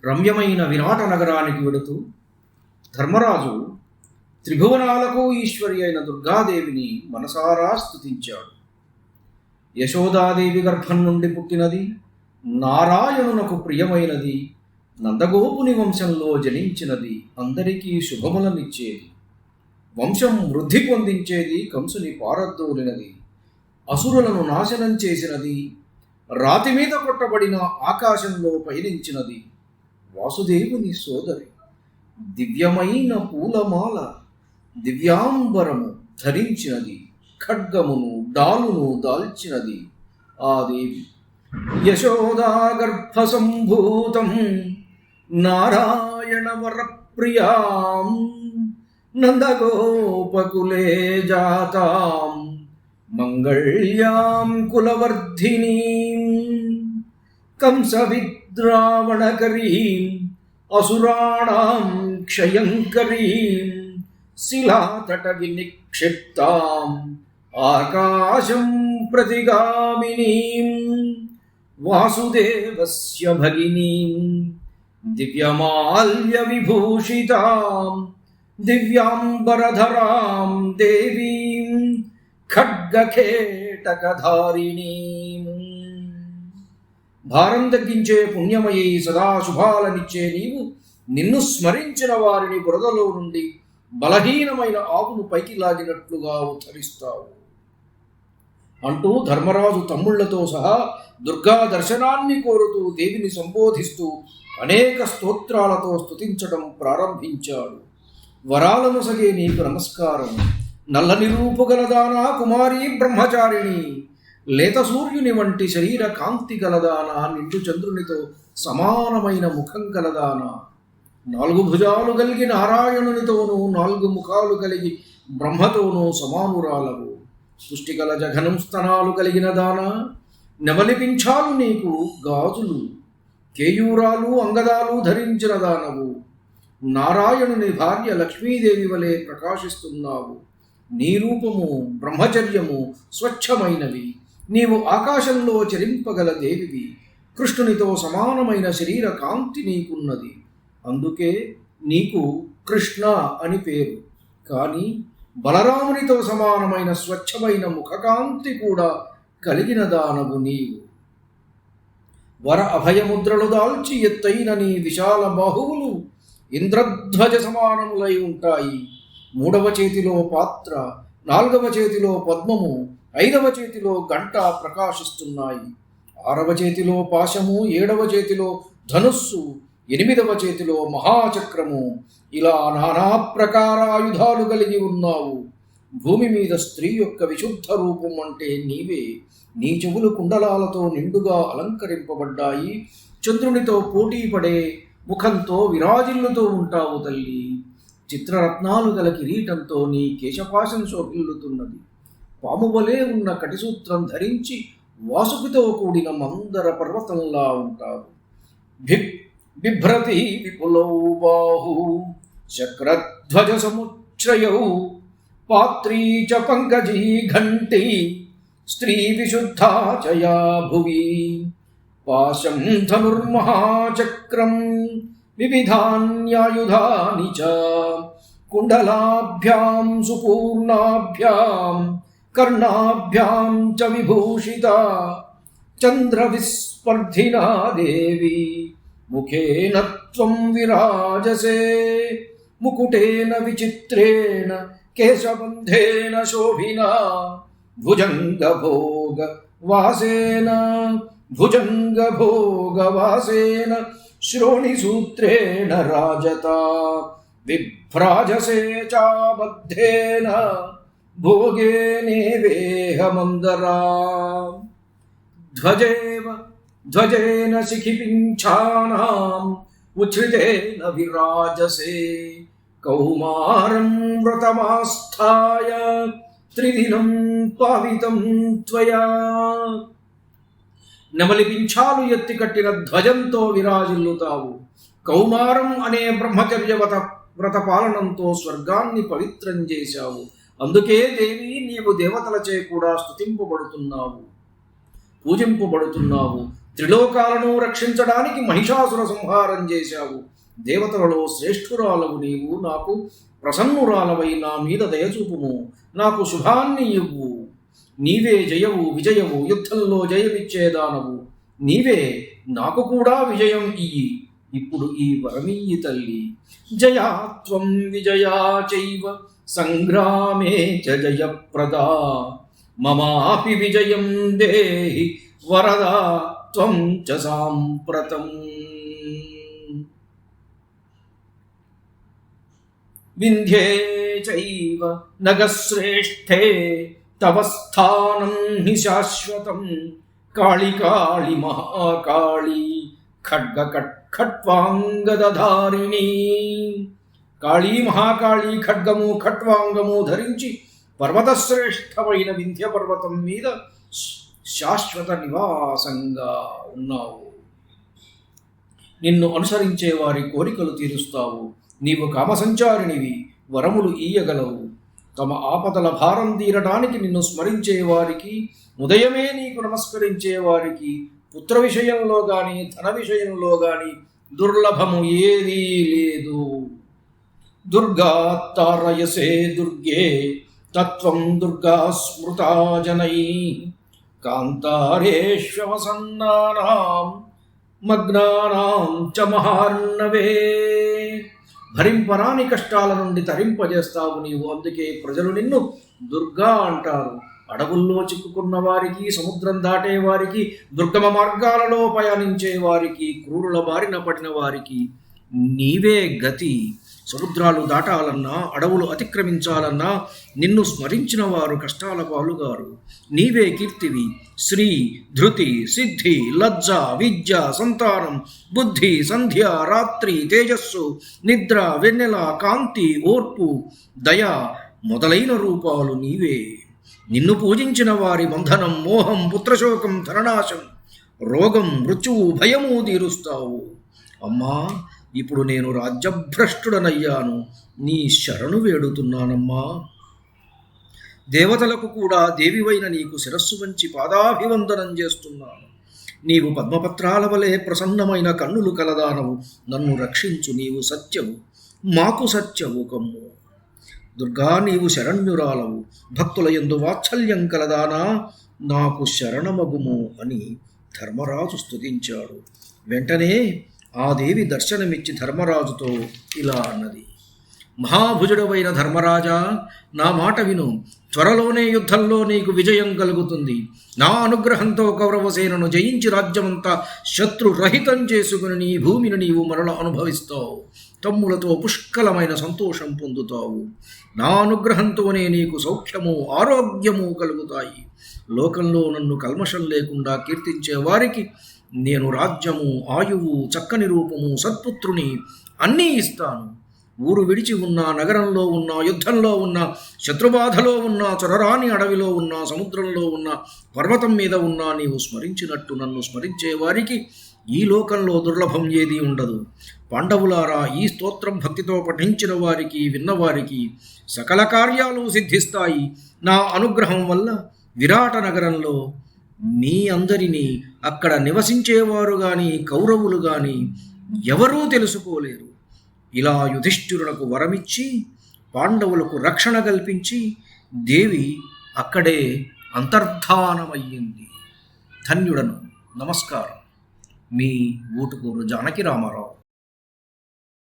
రమ్యమైన విరాట నగరానికి వెడుతూ ధర్మరాజు త్రిభువనాలకు ఈశ్వరి అయిన దుర్గాదేవిని మనసారా స్తుతించాడు. యశోదాదేవి గర్భం నుండి పుట్టినది, నారాయణునకు ప్రియమైనది, నందగోపుని వంశంలో జనించినది, అందరికీ శుభములనిచ్చేది, వంశం వృద్ధి పొందించేది, కంసుని పారద్దోలినది, అసురులను నాశనం చేసినది, రాతి మీద కొట్టబడిన ఆకాశంలో పయనించినది, వాసుదేవుని సోదరి, దివ్యమైన పూలమాల దివ్యాంబరము ధరించినది, ఖడ్గమును డాలును దాల్చినది ఆ దేవి. యశోదాగర్భ సంభూతం నారాయణ వరప్రియాం నందగోపకులే జాతాం మంగళ్యాం కులవర్ధినీం కంస విద్రావణకరీం అసురాణాం క్షయంకరీం శిలాతట వినిక్షిప్తాం ఆకాశం ప్రతిగామినీం వాసుదేవస్య భగినీం దివ్యమాల్య విభూషితాం దివ్యాంబరధరాం దేవీం ఖడ్గకేటకధారిణీం. భారం తగ్గించే పుణ్యమయీ సదా శుభాలనిచ్చే నీవు నిన్ను స్మరించిన వారిని బురదలో నుండి బలహీనమైన ఆవును పైకి లాగినట్లుగా ఉద్ధరిస్తావు అంటూ ధర్మరాజు తమ్ముళ్లతో సహా దుర్గా దర్శనాన్ని కోరుతూ దేవిని సంబోధిస్తూ అనేక స్తోత్రాలతో స్తుతించడం ప్రారంభించాడు. వరాలను సగే నీకు నమస్కారం, నల్లని రూపుగలదానా కుమారి బ్రహ్మచారిణి, లేత సూర్యుని వంటి శరీర కాంతి గలదానా, నిండు చంద్రునితో సమానమైన ముఖం గలదానా, 4 భుజాలు కలిగి నారాయణునితోనూ 4 ముఖాలు కలిగి బ్రహ్మతోనూ సమానురాలవు, పుష్టిగల జఘనం స్తనాలు కలిగిన దానా, నెమలిపించాలు నీకు గాజులు, కేయూరాలు అంగదాలు ధరించిన దానవు, నారాయణుని భార్య లక్ష్మీదేవి వలె ప్రకాశిస్తున్నావు, నీ రూపము బ్రహ్మచర్యము స్వచ్ఛమైనవి, నీవు ఆకాశంలో చరింపగల దేవివి, కృష్ణునితో సమానమైన శరీర కాంతి నీకున్నది, అందుకే నీకు కృష్ణ అని పేరు. కానీ బలరామునితో సమానమైన స్వచ్ఛమైన ముఖకాంతి కూడా కలిగిన దానవు నీవు. వర అభయముద్రలు దాల్చి ఎత్తైన నీ విశాల బాహువులు ఇంద్రధ్వజ సమానములై ఉంటాయి. 3వ చేతిలో పాత్ర, 4వ చేతిలో పద్మము, 5వ చేతిలో గంట ప్రకాశిస్తున్నాయి. 6వ చేతిలో పాశము, 7వ చేతిలో ధనుస్సు, 8వ చేతిలో మహాచక్రము, ఇలా నానా ప్రకార ఆయుధాలు కలిగి ఉన్నావు. భూమి మీద స్త్రీ యొక్క విశుద్ధ రూపం అంటే నీవే. నీ చెవులు కుండలాలతో నిండుగా అలంకరింపబడ్డాయి. చంద్రునితో పోటీ పడే ముఖంతో విరాజిల్లుతూ ఉంటావు తల్లి. చిత్రరత్నాలు గల కిరీటంతో నీ కేశపాశం శోభిల్లుతున్నది. పాము వలె ఉన్న కటిసూత్రం ధరించి వాసుకితో కూడిన మందర పర్వతంలా ఉంటావు. బిభ్రతి విపులౌ బాహు చక్రధ్వజ సముచ్ఛ్రయౌ పాత్రీ చ పంకజీ ఘంటీ స్త్రీ విశుద్ధా చ యా భువి పాశం ధనుర్మహాచక్రం వివిధాన్యాయుధాని చ కుండలాభ్యాం సుపూర్ణాభ్యాం కర్ణాభ్యాం చ విభూషితా చంద్రవిస్పర్ధినా దేవి ముఖేన త్వం విరాజసే ముకుటేన విచిత్రేణ కేశబంధేన శోభినా భుజంగభోగ వాసేన శ్రోణిసూత్రేణ రాజతా విభ్రాజసే చాబద్ధేన భోగేనేవేహ మందరా ధ్వజేన శిఖిపింఛానాం ఉచ్ఛ్రితేన విరాజసే కౌమారం వ్రతమాస్థాయ త్రిదినం పావితం త్వయా. నెమలిపింఛాలు ఎత్తి కట్టిన ధ్వజంతో విరాజిల్లుతావు. కౌమారం అనే బ్రహ్మచర్య వ్రత పాలనంతో స్వర్గాన్ని పవిత్రం చేశావు. అందుకే దేవి నీవు దేవతలచే కూడా స్తుతింపబడుతున్నావు, పూజింపబడుతున్నావు. త్రిలోకాలను రక్షించడానికి మహిషాసుర సంహారం చేశావు. దేవతలలో శ్రేష్ఠురాలవు నీవు. నాకు ప్రసన్నురాలవై నా మీద దయచూపుము. నాకు శుభాన్ని ఇవ్వు. నీవే జయవు విజయవు, యుద్ధంలో జయమిచ్చేదానవు. నీవే నాకు కూడా విజయం ఇయ్యి. ఇప్పుడు ఈ వరమీయి తల్లి. జయాత్వం విజయా చైవ సంగ్రామే చ జయప్రదా. మమాపి విజయం దేహి వరదా త్వం చ సాంప్రతం. వింధ్యే చైవ నగశ్రేష్ఠే తవ స్థానం హి శాశ్వతం. కాళి కాళి మహాకాళి ఖడ్వాంగధారిణి. కాళీ మహాకాళి ఖడ్గము ఖట్వాంగము ధరించి పర్వతశ్రేష్టమైన వింధ్య పర్వతం మీద శాశ్వత నివాసంగా ఉన్నావు. నిన్ను అనుసరించే వారి కోరికలు తీరుస్తావు. నీవు కామసంచారిణివి, వరములు ఈయగలవు. తమ ఆపదల భారం తీరడానికి నిన్ను స్మరించే వారికి, ఉదయమే నీకు నమస్కరించే వారికి పుత్ర విషయంలో గాని ధన విషయంలో గాని దుర్లభము ఏదీ లేదు. దుర్గా తారయసే దుర్గే తత్వం దుర్గా స్మృతా జనై. కాంతారేష్వసన్నానాం మగ్నానాం చ మహార్ణవే. భరింపరాని కష్టాల నుండి తరింపజేస్తావు నీవు. అందుకే ప్రజలు నిన్ను దుర్గా అంటారు. అడవుల్లో చిక్కుకున్న వారికి, సముద్రం దాటే వారికి, దుర్గమ మార్గాలలో పయనించే వారికి, క్రూరుల బారిన పడిన వారికి నీవే గతి. సముద్రాలు దాటాలన్నా, అడవులు అతిక్రమించాలన్నా నిన్ను స్మరించిన వారు కష్టాల పాలుగారు. నీవే కీర్తివి. శ్రీ, ధృతి, సిద్ధి, లజ్జ, విద్య, సంతానం, బుద్ధి, సంధ్య, రాత్రి, తేజస్సు, నిద్ర, వెన్నెల, కాంతి, ఓర్పు, దయ మొదలైన రూపాలు నీవే. నిన్ను పూజించిన వారి బంధనం, మోహం, పుత్రశోకం, ధననాశం, రోగం, మృత్యువు, భయము తీరుస్తావు. అమ్మా, ఇప్పుడు నేను రాజ్యభ్రష్టుడనయ్యాను. నీ శరణు వేడుతున్నానమ్మా. దేవతలకు కూడా దేవివైన నీకు శిరస్సు వంచి పాదాభివందనం చేస్తున్నాను. నీవు పద్మపత్రాల వలె ప్రసన్నమైన కన్నులు కలదానవు. నన్ను రక్షించు. నీవు సత్యవు, మాకు సత్యవు కమ్ము. దుర్గా, నీవు శరణ్యురాలవు. భక్తుల యందు వాత్సల్యం కలదానా, నాకు శరణమగుము అని ధర్మరాజు స్తుతించాడు. వెంటనే ఆ దేవి దర్శనమిచ్చి ధర్మరాజుతో ఇలా అన్నది. మహాభుజుడవైన ధర్మరాజా, నా మాట విను. త్వరలోనే యుద్ధంలో నీకు విజయం కలుగుతుంది. నా అనుగ్రహంతో కౌరవసేనను జయించి రాజ్యమంతా శత్రురహితం చేసుకుని నీ భూమిని నీవు మరల అనుభవిస్తావు. తమ్ములతో పుష్కలమైన సంతోషం పొందుతావు. నా అనుగ్రహంతోనే నీకు సౌఖ్యము, ఆరోగ్యము కలుగుతాయి. లోకంలో నన్ను కల్మషం లేకుండా కీర్తించే వారికి నేను రాజ్యము, ఆయువు, చక్కని రూపము, సత్పుత్రుని అన్నీ ఇస్తాను. ఊరు విడిచి ఉన్నా, నగరంలో ఉన్నా, యుద్ధంలో ఉన్నా, శత్రుబాధలో ఉన్నా, చొరరాని అడవిలో ఉన్నా, సముద్రంలో ఉన్నా, పర్వతం మీద ఉన్నా, నీవు స్మరించినట్టు నన్ను స్మరించే వారికి ఈ లోకంలో దుర్లభం ఏదీ ఉండదు. పాండవులారా, ఈ స్తోత్రం భక్తితో పఠించిన వారికి, విన్నవారికి సకల కార్యాలు సిద్ధిస్తాయి. నా అనుగ్రహం వల్ల విరాట నగరంలో మీ అందరినీ, అక్కడ నివసించేవారు గాని, కౌరవులు గాని ఎవరూ తెలుసుకోలేరు. ఇలా యుధిష్ఠిరులకు వరమిచ్చి పాండవులకు రక్షణ కల్పించి దేవి అక్కడే అంతర్ధానమయ్యింది. ధన్యుడను. నమస్కారం. మీ ఊటుకూరు జానకి రామారావు.